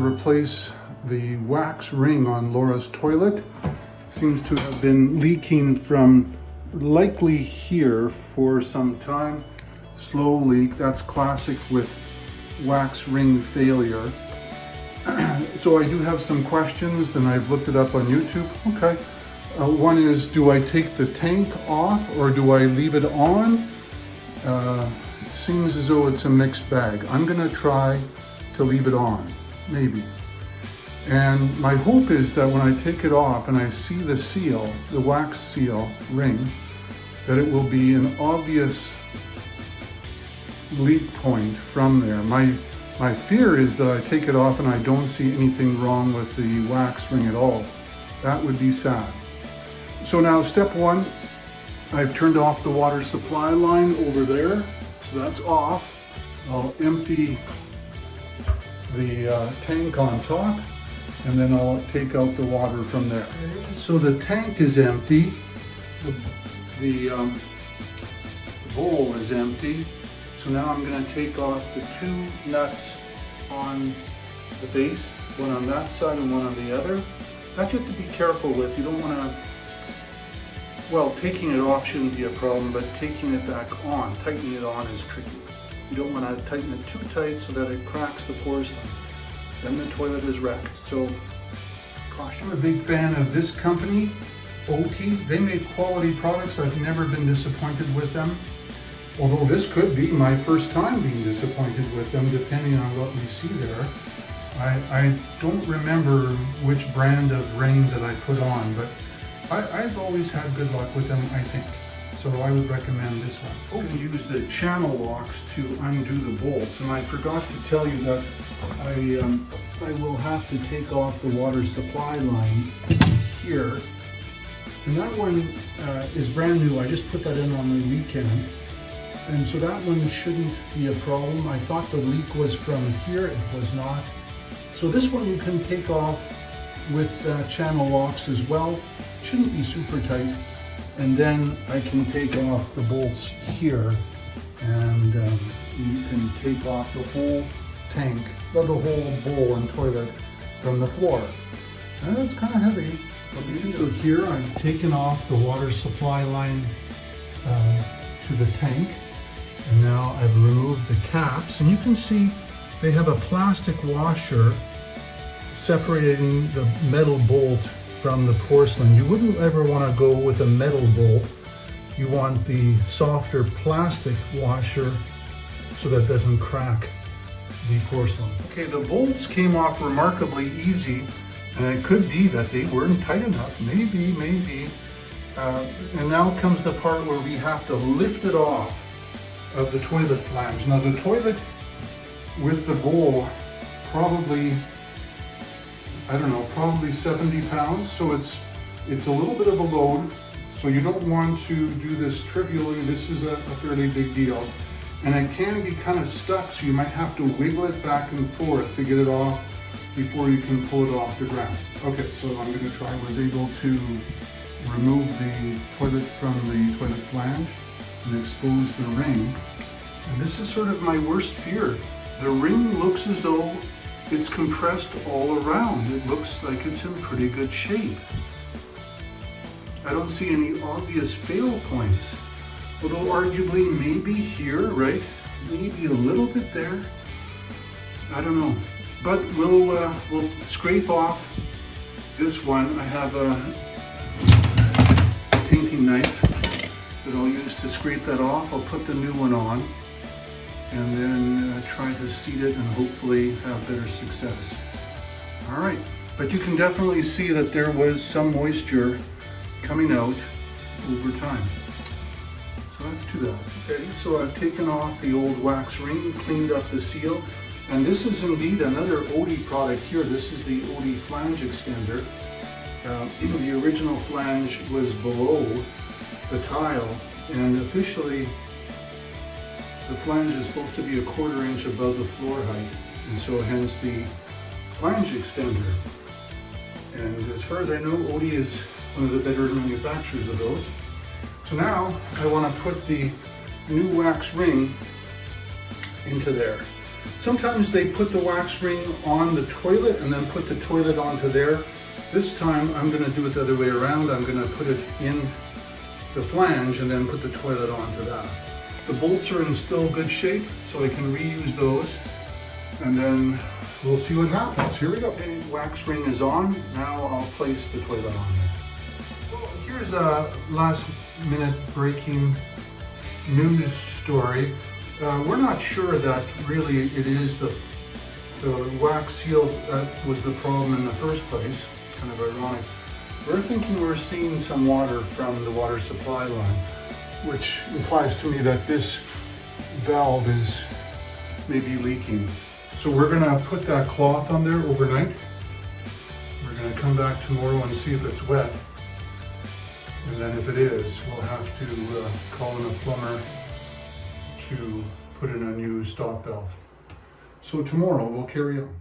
replace the wax ring on Laura's toilet. Seems to have been leaking from likely here for some time. Slow leak, that's classic with wax ring failure. So I do have some questions, and I've looked it up on YouTube. Okay. One is, do I take the tank off or do I leave it on? It seems as though it's a mixed bag. I'm gonna try to leave it on, maybe. And my hope is that when I take it off and I see the seal, the wax seal ring, that it will be an obvious leak point from there. My fear is that I take it off and I don't see anything wrong with the wax ring at all. That would be sad. So now step one, I've turned off the water supply line over there. So that's off. I'll empty the tank on top, and then I'll take out the water from there. So the tank is empty. The bowl is empty. So now I'm going to take off the two nuts on the base, one on that side and one on the other. That you have to be careful with. You don't want to, well, taking it off shouldn't be a problem, but taking it back on, tightening it on is tricky. You don't want to tighten it too tight so that it cracks the porcelain. Then the toilet is wrecked. So caution. I'm a big fan of this company, OT. They make quality products. I've never been disappointed with them. Although this could be my first time being disappointed with them, depending on what we see there. I don't remember which brand of ring that I put on, but I've always had good luck with them, I think. So I would recommend this one. You can use the channel locks to undo the bolts, and I forgot to tell you that I will have to take off the water supply line here. And that one is brand new. I just put that in on the weekend. And so that one shouldn't be a problem. I thought the leak was from here, it was not. So this one you can take off with channel locks as well. Shouldn't be super tight. And then I can take off the bolts here, and you can take off the whole tank, the whole bowl and toilet from the floor. And it's kind of heavy. So here I've taken off the water supply line to the tank. And now I've removed the caps, and you can see they have a plastic washer separating the metal bolt from the porcelain. You wouldn't ever want to go with a metal bolt. You want the softer plastic washer so that it doesn't crack the porcelain. Okay, the bolts came off remarkably easy, and it could be that they weren't tight enough. Maybe. And now comes the part where we have to lift it off of the toilet flange. Now the toilet with the bowl, probably, I don't know, probably 70 pounds. So it's a little bit of a load. So you don't want to do this trivially. This is a fairly big deal. And it can be kind of stuck, so you might have to wiggle it back and forth to get it off before you can pull it off the ground. Okay, so I'm going to try. I was able to remove the toilet from the toilet flange and expose the ring. And this is sort of my worst fear. The ring looks as though it's compressed all around. It looks like it's in pretty good shape. I don't see any obvious fail points. Although arguably maybe here, right? Maybe a little bit there. I don't know. But we'll scrape off this one. I have a painting knife that I'll use to scrape that off. I'll put the new one on and then try to seat it and hopefully have better success. All right, but you can definitely see that there was some moisture coming out over time. So that's too bad. Okay, so I've taken off the old wax ring, cleaned up the seal, and this is indeed another OD product here. This is the OD flange extender. The original flange was below the tile, and officially the flange is supposed to be 1/4 inch above the floor height, and so hence the flange extender. And as far as I know, OD is one of the better manufacturers of those. So now I want to put the new wax ring into there. Sometimes they put the wax ring on the toilet and then put the toilet onto there. This time I'm going to do it the other way around. I'm going to put it in the flange and then put the toilet onto that. The bolts are in still good shape, so I can reuse those. And then we'll see what happens. Here we go. Okay, wax ring is on. Now I'll place the toilet on there. Well, here's a last minute breaking news story. We're not sure that really it is the wax seal that was the problem in the first place. Kind of ironic. We're thinking we're seeing some water from the water supply line, which implies to me that this valve is maybe leaking. So we're gonna put that cloth on there overnight. We're gonna come back tomorrow and see if it's wet. And then if it is, we'll have to call in a plumber to put in a new stop valve. So tomorrow we'll carry on.